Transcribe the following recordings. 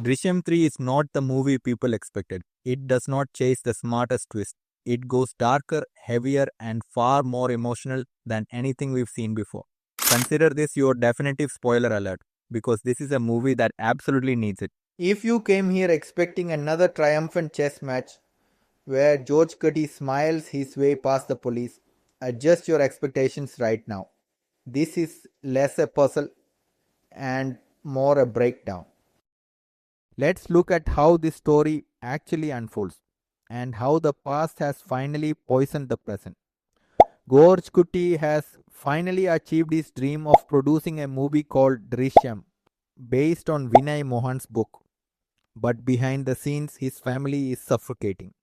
Drishyam 3 is not the movie people expected. It does not chase the smartest twist. It goes darker, heavier, and far more emotional than anything we've seen before. Consider this your definitive spoiler alert, because this is a movie that absolutely needs it. If you came here expecting another triumphant chess match where Georgekutty smiles his way past the police, adjust your expectations right now. This is less a puzzle and more a breakdown. Let's look at how this story actually unfolds and how the past has finally poisoned the present. Georgekutty has finally achieved his dream of producing a movie called Drishyam based on Vinay Mohan's book. But behind the scenes, his family is suffocating.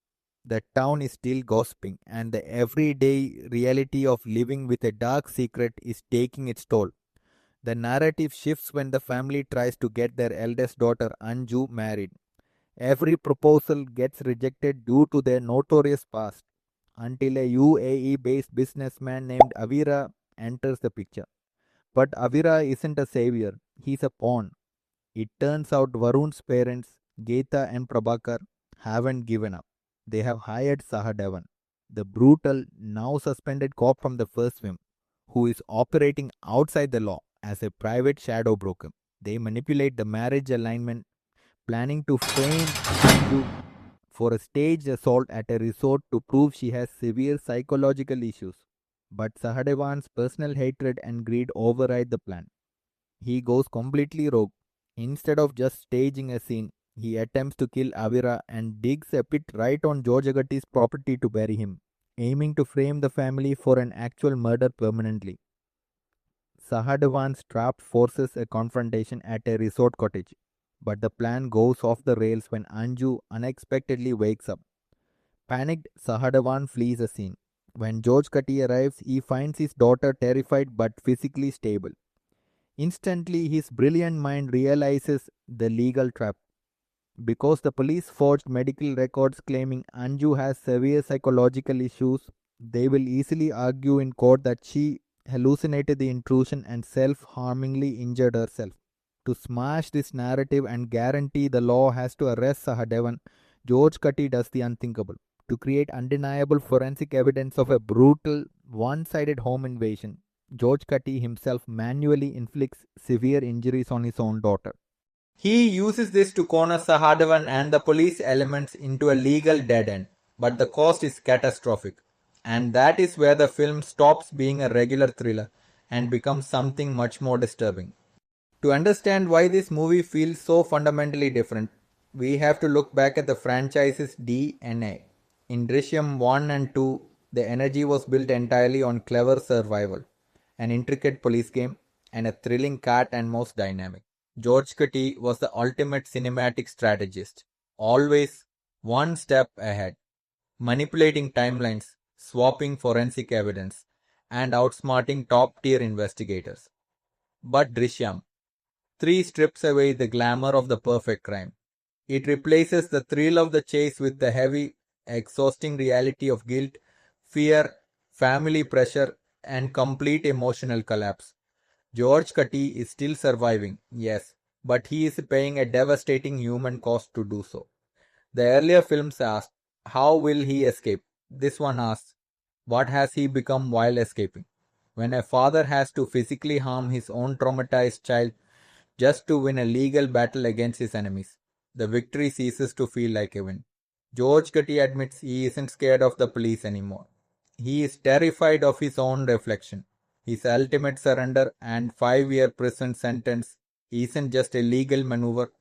The town is still gossiping, and the everyday reality of living with a dark secret is taking its toll. The narrative shifts when the family tries to get their eldest daughter Anju married. Every proposal gets rejected due to their notorious past until a UAE based businessman named Avira enters the picture. But Avira isn't a savior, he's a pawn. It turns out Varun's parents, Geetha and Prabhakar, haven't given up. They have hired Sahadevan, the brutal, now suspended cop from the first film, who is operating outside the law as a private shadow broker. They manipulate the marriage alignment, planning to frame Anju for a staged assault at a resort to prove she has severe psychological issues. But Sahadevan's personal hatred and greed override the plan. He goes completely rogue. Instead of just staging a scene, he attempts to kill Avira and digs a pit right on Georgekutty's property to bury him, aiming to frame the family for an actual murder permanently. Sahadevan's trap forces a confrontation at a resort cottage, but the plan goes off the rails when Anju unexpectedly wakes up. Panicked, Sahadevan flees the scene. When Georgekutty arrives, he finds his daughter terrified but physically stable. Instantly, his brilliant mind realizes the legal trap. Because the police forged medical records claiming Anju has severe psychological issues, they will easily argue in court that she hallucinated the intrusion and self harmingly injured herself. To smash this narrative and guarantee the law has to arrest Sahadevan, Georgekutty does the unthinkable. To create undeniable forensic evidence of a brutal, one sided home invasion, Georgekutty himself manually inflicts severe injuries on his own daughter. He uses this to corner Sahadevan and the police elements into a legal dead end, but the cost is catastrophic. And that is where the film stops being a regular thriller and becomes something much more disturbing. To understand why this movie feels so fundamentally different, we have to look back at the franchise's DNA. In Drishyam 1 and 2, the energy was built entirely on clever survival, an intricate police game, and a thrilling cat and mouse dynamic. Georgekutty was the ultimate cinematic strategist, always one step ahead, manipulating timelines, swapping forensic evidence, and outsmarting top tier investigators. But Drishyam 3 strips away the glamour of the perfect crime. It replaces the thrill of the chase with the heavy, exhausting reality of guilt, fear, family pressure, and complete emotional collapse. Georgekutty is still surviving, yes, but he is paying a devastating human cost to do so. The earlier films asked, how will he escape? This one asks, what has he become while escaping? When a father has to physically harm his own traumatized child just to win a legal battle against his enemies, the victory ceases to feel like a win. Georgekutty admits he isn't scared of the police anymore. He is terrified of his own reflection. His ultimate surrender and 5-year prison sentence isn't just a legal maneuver,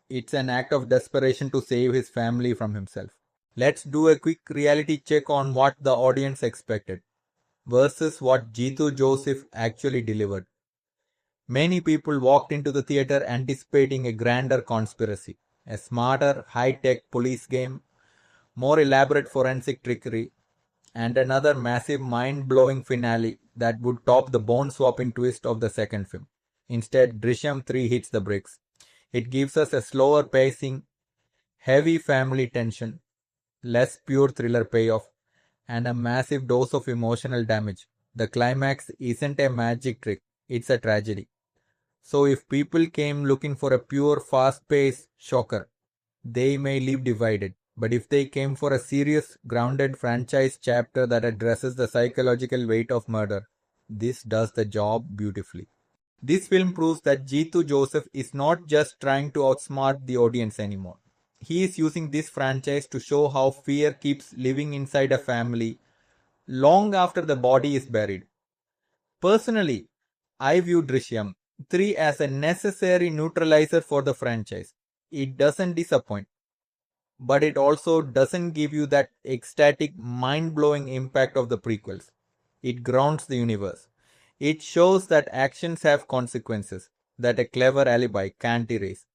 it's an act of desperation to save his family from himself. Let's do a quick reality check on what the audience expected versus what Jeetu Joseph actually delivered. Many people walked into the theater anticipating a grander conspiracy, a smarter, high-tech police game, more elaborate forensic trickery, and another massive mind-blowing finale that would top the bone-swapping twist of the second film. Instead, Drishyam 3 hits the bricks. It gives us a slower pacing, heavy family tension, less pure thriller payoff, and a massive dose of emotional damage. The climax isn't a magic trick, it's a tragedy. So if people came looking for a pure fast-paced shocker, they may leave divided. But if they came for a serious, grounded franchise chapter that addresses the psychological weight of murder, this does the job beautifully. This film proves that Jeetu Joseph is not just trying to outsmart the audience anymore. He is using this franchise to show how fear keeps living inside a family long after the body is buried. Personally, I view Drishyam 3 as a necessary neutralizer for the franchise. It doesn't disappoint, but it also doesn't give you that ecstatic, mind blowing impact of the prequels. It grounds the universe. It shows that actions have consequences that a clever alibi can't erase.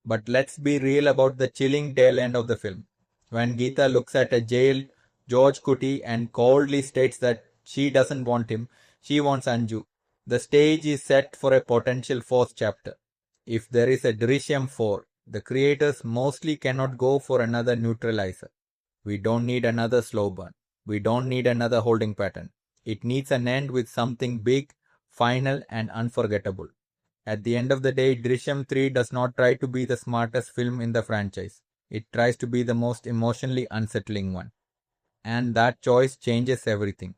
But let's be real about the chilling tail end of the film. When Geetha looks at a jailed Georgekutty and coldly states that she doesn't want him, she wants Anju. The stage is set for a potential fourth chapter. If there is a Drishyam 4, the creators mostly cannot go for another neutralizer. We don't need another slow burn. We don't need another holding pattern. It needs an end with something big, final, and unforgettable. At the end of the day, Drishyam 3 does not try to be the smartest film in the franchise. It tries to be the most emotionally unsettling one. And that choice changes everything.